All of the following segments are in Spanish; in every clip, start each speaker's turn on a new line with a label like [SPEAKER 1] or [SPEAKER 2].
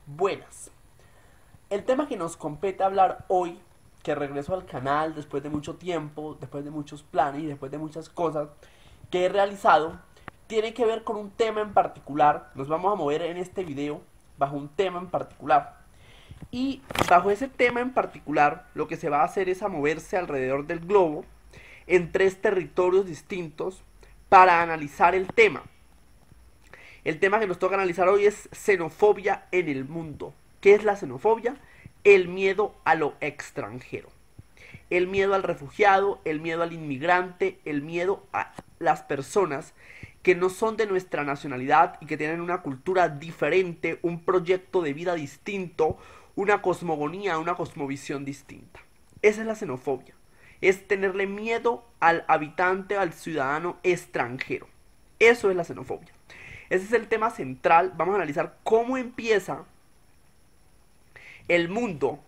[SPEAKER 1] Buenas. El tema que nos compete hablar hoy, que regreso al canal después de mucho tiempo, después de muchos planes y después de muchas cosas que he realizado, tiene que ver con un tema en particular. Nos vamos a mover en este video bajo un tema en particular. Y bajo ese tema en particular, lo que se va a hacer es a moverse alrededor del globo en tres territorios distintos para analizar el tema. El tema que nos toca analizar hoy es xenofobia en el mundo. ¿Qué es la xenofobia? El miedo a lo extranjero. El miedo al refugiado, el miedo al inmigrante, el miedo a las personas que no son de nuestra nacionalidad y que tienen una cultura diferente, un proyecto de vida distinto, una cosmogonía, una cosmovisión distinta. Esa es la xenofobia. Es tenerle miedo al habitante, al ciudadano extranjero. Eso es la xenofobia. Ese es el tema central. Vamos a analizar cómo empieza el mundo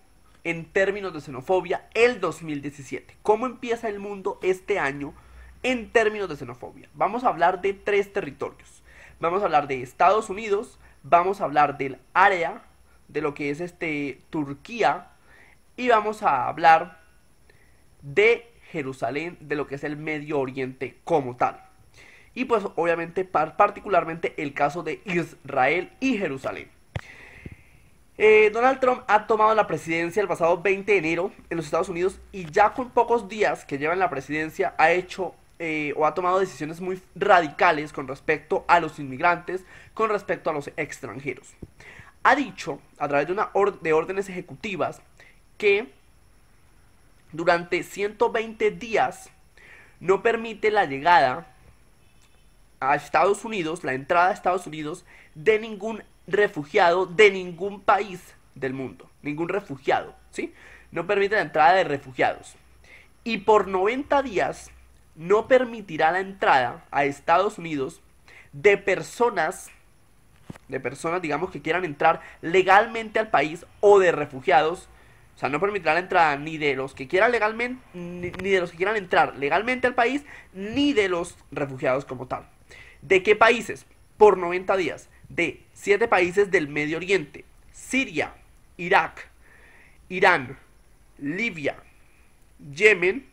[SPEAKER 1] en términos de xenofobia el 2017. ¿Cómo empieza el mundo este año en términos de xenofobia? Vamos a hablar de tres territorios. Vamos a hablar de Estados Unidos, vamos a hablar del área de lo que es Turquía y vamos a hablar de Jerusalén, de lo que es el Medio Oriente como tal. Y pues obviamente particularmente el caso de Israel y Jerusalén. Donald Trump ha tomado la presidencia el pasado 20 de enero en los Estados Unidos y ya con pocos días que lleva en la presidencia ha hecho o ha tomado decisiones muy radicales con respecto a los inmigrantes, con respecto a los extranjeros. Ha dicho a través de órdenes ejecutivas que durante 120 días no permite la llegada a Estados Unidos, la entrada a Estados Unidos de ningún refugiado de ningún país del mundo, ningún refugiado, ¿sí? No permite la entrada de refugiados. Y por 90 días no permitirá la entrada a Estados Unidos de personas, digamos que quieran entrar legalmente al país o de refugiados. O sea, no permitirá la entrada ni de los que quieran legalmente, ni de los que quieran entrar legalmente al país, ni de los refugiados como tal. ¿De qué países? Por 90 días. De 7 países del Medio Oriente: Siria, Irak, Irán, Libia, Yemen,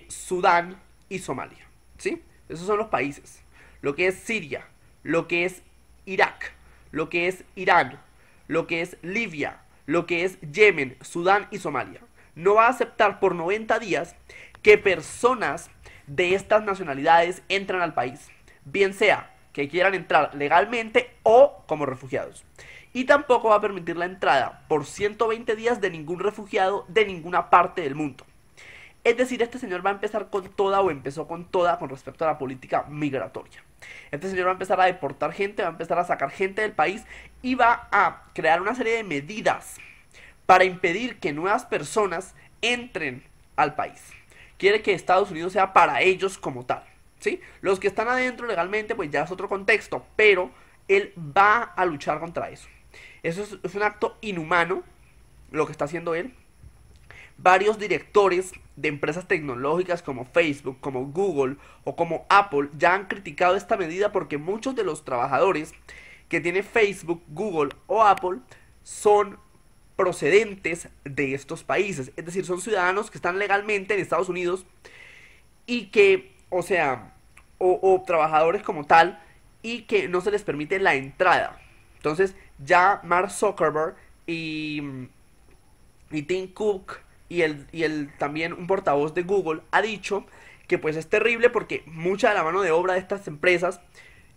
[SPEAKER 1] Sudán y Somalia. ¿Sí? Esos son los países. Lo que es Siria, lo que es Irak, lo que es Irán, lo que es Libia, lo que es Yemen, Sudán y Somalia. No va a aceptar por 90 días que personas de estas nacionalidades entran al país, bien sea que quieran entrar legalmente o como refugiados. Y tampoco va a permitir la entrada por 120 días de ningún refugiado de ninguna parte del mundo. Es decir, este señor va a empezar con toda o empezó con toda con respecto a la política migratoria. Este señor va a empezar a deportar gente, va a empezar a sacar gente del país y va a crear una serie de medidas para impedir que nuevas personas entren al país. Quiere que Estados Unidos sea para ellos como tal, ¿sí? Los que están adentro legalmente pues ya es otro contexto, pero él va a luchar contra eso. Eso es un acto inhumano lo que está haciendo él. Varios directores de empresas tecnológicas como Facebook, como Google o como Apple ya han criticado esta medida porque muchos de los trabajadores que tiene Facebook, Google o Apple son procedentes de estos países. Es decir, son ciudadanos que están legalmente en Estados Unidos y que, o sea, o trabajadores como tal, y que no se les permite la entrada. Entonces, ya Mark Zuckerberg y Tim Cook y el también un portavoz de Google ha dicho que pues es terrible porque mucha de la mano de obra de estas empresas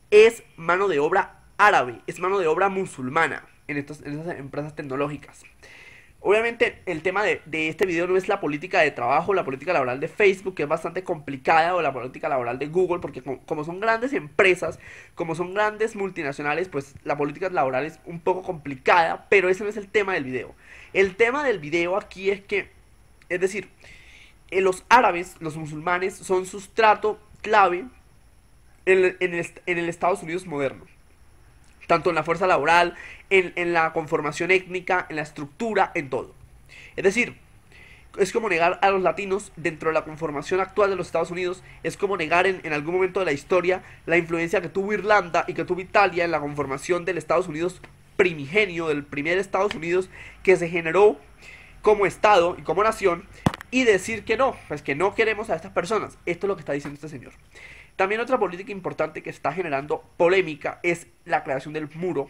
[SPEAKER 1] es mano de obra árabe, es mano de obra musulmana en estas empresas tecnológicas. Obviamente el tema de este video no es la política de trabajo, la política laboral de Facebook, que es bastante complicada, o la política laboral de Google, porque como son grandes empresas, como son grandes multinacionales, pues la política laboral es un poco complicada, pero ese no es el tema del video. El tema del video aquí es que, es decir, los árabes, los musulmanes, son sustrato clave en el Estados Unidos moderno, tanto en la fuerza laboral, en la conformación étnica, en la estructura, en todo. Es decir, es como negar a los latinos dentro de la conformación actual de los Estados Unidos, es como negar en algún momento de la historia la influencia que tuvo Irlanda y que tuvo Italia en la conformación del Estados Unidos primigenio, del primer Estados Unidos que se generó como Estado y como nación, y decir que no, pues que no queremos a estas personas. Esto es lo que está diciendo este señor. También otra política importante que está generando polémica es la creación del muro,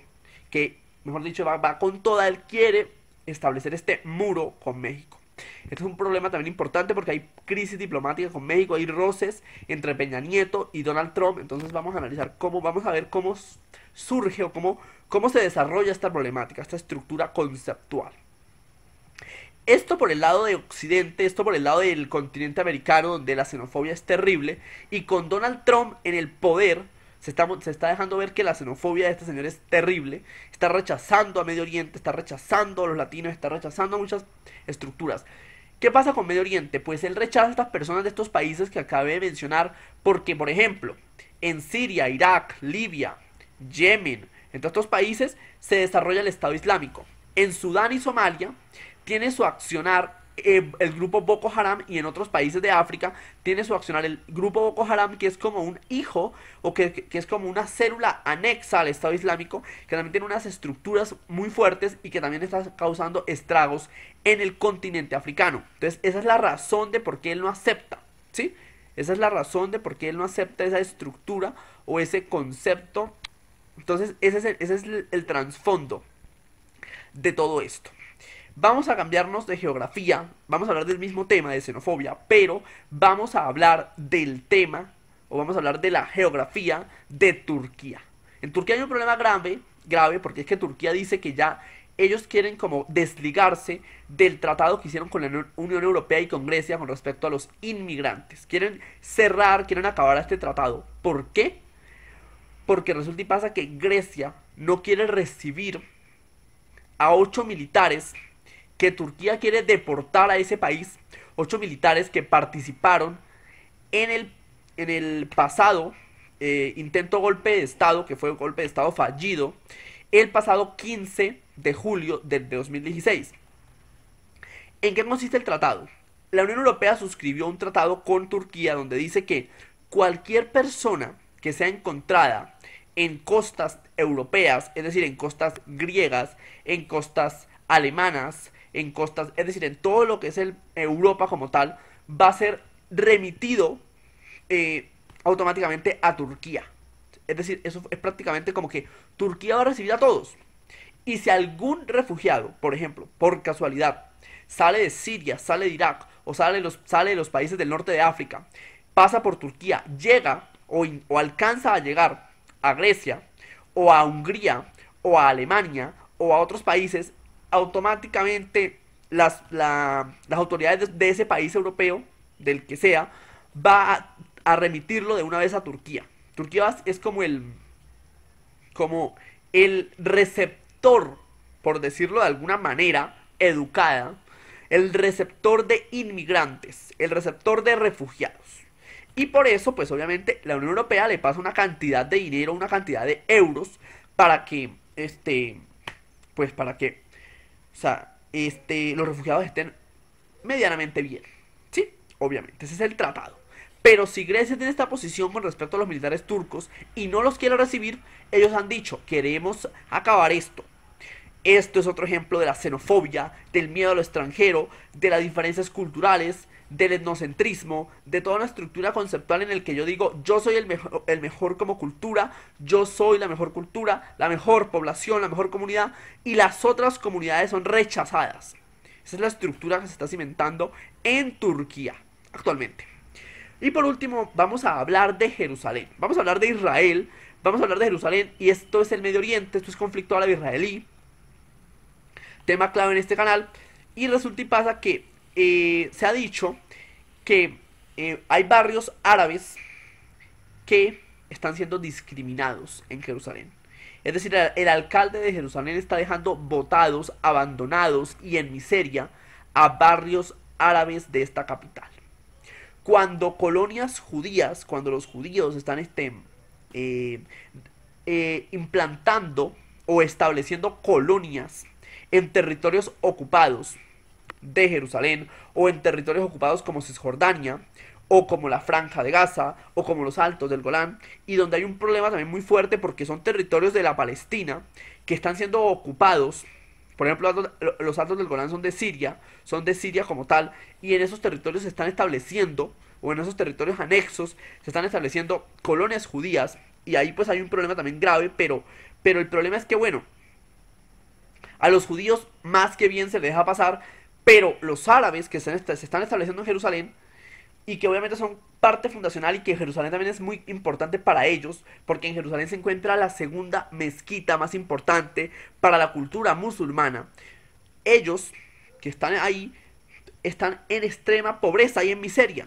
[SPEAKER 1] que, mejor dicho, va con toda. Él quiere establecer este muro con México. Este es un problema también importante porque hay crisis diplomática con México, hay roces entre Peña Nieto y Donald Trump. Entonces vamos a analizar vamos a ver cómo surge o cómo se desarrolla esta problemática, esta estructura conceptual. Esto por el lado de Occidente, esto por el lado del continente americano, donde la xenofobia es terrible, y con Donald Trump en el poder, se está dejando ver que la xenofobia de este señor es terrible, está rechazando a Medio Oriente, está rechazando a los latinos, está rechazando muchas estructuras. ¿Qué pasa con Medio Oriente? Pues él rechaza a estas personas de estos países que acabé de mencionar, porque, por ejemplo, en Siria, Irak, Libia, Yemen, en todos estos países se desarrolla el Estado Islámico. En Sudán y Somalia tiene su accionar el grupo Boko Haram, y en otros países de África tiene su accionar el grupo Boko Haram, que es como un hijo o que es como una célula anexa al Estado Islámico, que también tiene unas estructuras muy fuertes y que también está causando estragos en el continente africano. Entonces esa es la razón de por qué él no acepta, ¿sí? Esa es la razón de por qué él no acepta esa estructura o ese concepto. Entonces ese es el trasfondo de todo esto. Vamos a cambiarnos de geografía, vamos a hablar del mismo tema de xenofobia, pero vamos a hablar del tema, o vamos a hablar de la geografía de Turquía. En Turquía hay un problema grave, porque es que Turquía dice que ya ellos quieren como desligarse del tratado que hicieron con la Unión Europea y con Grecia con respecto a los inmigrantes. Quieren quieren acabar este tratado. ¿Por qué? Porque resulta y pasa que Grecia no quiere recibir a 8 militares que Turquía quiere deportar a ese país, 8 militares que participaron en el pasado intento golpe de Estado, que fue un golpe de Estado fallido, el pasado 15 de julio de 2016. ¿En qué consiste el tratado? La Unión Europea suscribió un tratado con Turquía donde dice que cualquier persona que sea encontrada en costas europeas, es decir, en costas griegas, en costas alemanas, en costas, es decir, en todo lo que es Europa como tal, va a ser remitido automáticamente a Turquía. Es decir, eso es prácticamente como que Turquía va a recibir a todos. Y si algún refugiado, por ejemplo, por casualidad, sale de Siria, sale de Irak o sale de los países del norte de África, pasa por Turquía, llega o alcanza a llegar a Grecia o a Hungría o a Alemania o a otros países, automáticamente las autoridades de ese país europeo, del que sea, va a remitirlo de una vez a Turquía. Turquía es como el receptor, por decirlo de alguna manera educada, el receptor de inmigrantes, el receptor de refugiados. Y por eso, pues obviamente, la Unión Europea le pasa una cantidad de dinero, una cantidad de euros para que, o sea, los refugiados estén medianamente bien. Sí, obviamente, ese es el tratado. Pero si Grecia tiene esta posición con respecto a los militares turcos y no los quiere recibir, ellos han dicho, queremos acabar esto. Esto es otro ejemplo de la xenofobia, del miedo a lo extranjero, de las diferencias culturales, del etnocentrismo, de toda una estructura conceptual en el que yo digo, yo soy el mejor como cultura, yo soy la mejor cultura, la mejor población, la mejor comunidad, y las otras comunidades son rechazadas. Esa es la estructura que se está cimentando en Turquía actualmente. Y por último, vamos a hablar de Jerusalén. Vamos a hablar de Israel, vamos a hablar de Jerusalén, y esto es el Medio Oriente, esto es conflicto árabe-israelí, tema clave en este canal. Y resulta y pasa que se ha dicho que hay barrios árabes que están siendo discriminados en Jerusalén. Es decir, el alcalde de Jerusalén está dejando botados, abandonados y en miseria a barrios árabes de esta capital. Cuando colonias judías, cuando los judíos están implantando o estableciendo colonias en territorios ocupados de Jerusalén o en territorios ocupados como Cisjordania o como la Franja de Gaza o como los Altos del Golán, y donde hay un problema también muy fuerte porque son territorios de la Palestina que están siendo ocupados. Por ejemplo, los Altos del Golán son de Siria como tal, y en esos territorios se están estableciendo, o en esos territorios anexos, se están estableciendo colonias judías, y ahí pues hay un problema también grave, pero el problema es que, bueno, a los judíos más que bien se les deja pasar, pero los árabes que se están estableciendo en Jerusalén, y que obviamente son parte fundacional y que Jerusalén también es muy importante para ellos, porque en Jerusalén se encuentra la segunda mezquita más importante para la cultura musulmana. Ellos, que están ahí, están en extrema pobreza y en miseria.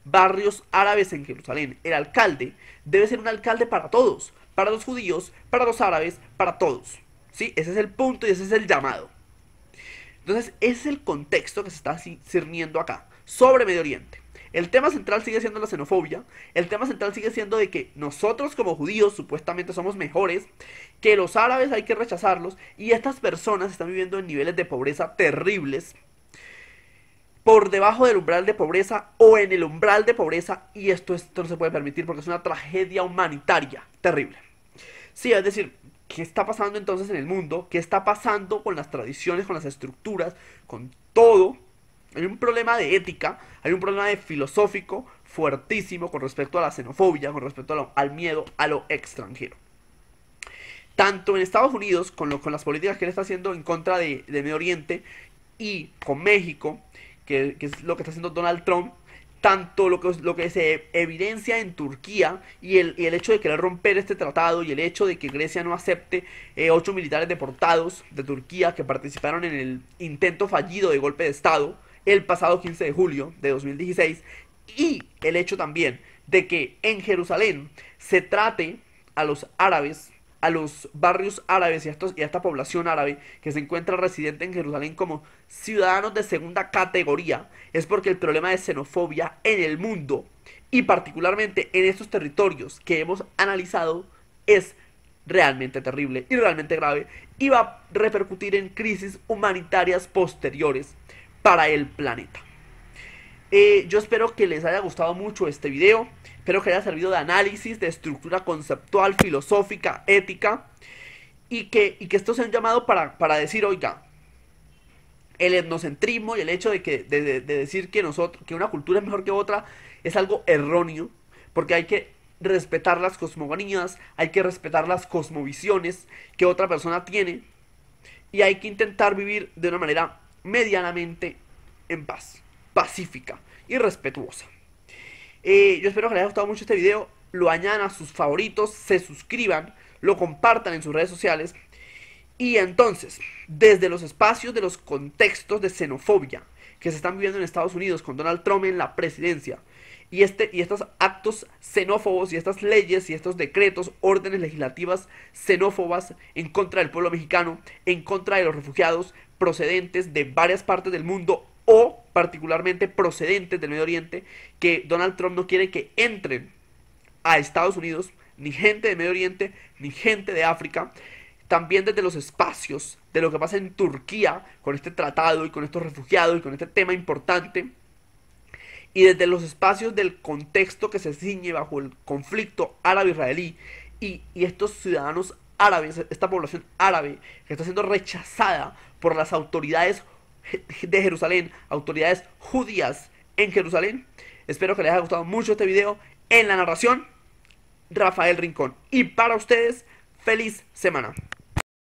[SPEAKER 1] Barrios árabes en Jerusalén. El alcalde debe ser un alcalde para todos, para los judíos, para los árabes, para todos. ¿Sí? Ese es el punto y ese es el llamado. Entonces, ese es el contexto que se está cirniendo acá, sobre Medio Oriente. El tema central sigue siendo la xenofobia. El tema central sigue siendo de que nosotros como judíos supuestamente somos mejores, que los árabes hay que rechazarlos, y estas personas están viviendo en niveles de pobreza terribles, por debajo del umbral de pobreza o en el umbral de pobreza, y esto no se puede permitir porque es una tragedia humanitaria terrible. Sí, es decir, ¿qué está pasando entonces en el mundo? ¿Qué está pasando con las tradiciones, con las estructuras, con todo? Hay un problema de ética, hay un problema de filosófico fuertísimo con respecto a la xenofobia, con respecto al miedo a lo extranjero. Tanto en Estados Unidos, con las políticas que él está haciendo en contra de Medio Oriente, y con México, que es lo que está haciendo Donald Trump, tanto lo que se evidencia en Turquía y el hecho de querer romper este tratado, y el hecho de que Grecia no acepte 8 militares deportados de Turquía que participaron en el intento fallido de golpe de Estado el pasado 15 de julio de 2016, y el hecho también de que en Jerusalén se trate a los árabes, a los barrios árabes y a esta población árabe que se encuentra residente en Jerusalén como ciudadanos de segunda categoría, es porque el problema de xenofobia en el mundo, y particularmente en estos territorios que hemos analizado, es realmente terrible y realmente grave, y va a repercutir en crisis humanitarias posteriores para el planeta. Yo espero que les haya gustado mucho este video. Espero que haya servido de análisis, de estructura conceptual, filosófica, ética. Y que esto sea un llamado para decir, oiga, el etnocentrismo y el hecho de decir que una cultura es mejor que otra es algo erróneo. Porque hay que respetar las cosmogonías, hay que respetar las cosmovisiones que otra persona tiene. Y hay que intentar vivir de una manera medianamente en paz, pacífica y respetuosa. Yo espero que les haya gustado mucho este video, lo añadan a sus favoritos, se suscriban, lo compartan en sus redes sociales. Y entonces, desde los espacios de los contextos de xenofobia que se están viviendo en Estados Unidos con Donald Trump en la presidencia, y estos actos xenófobos y estas leyes y estos decretos, órdenes legislativas xenófobas en contra del pueblo mexicano, en contra de los refugiados procedentes de varias partes del mundo, o particularmente procedentes del Medio Oriente, que Donald Trump no quiere que entren a Estados Unidos ni gente de Medio Oriente ni gente de África. También desde los espacios de lo que pasa en Turquía con este tratado y con estos refugiados y con este tema importante, y desde los espacios del contexto que se ciñe bajo el conflicto árabe-israelí, y estos ciudadanos árabes, esta población árabe que está siendo rechazada por las autoridades de Jerusalén, autoridades judías en Jerusalén. Espero que les haya gustado mucho este video. En la narración, Rafael Rincón. Y para ustedes, feliz semana.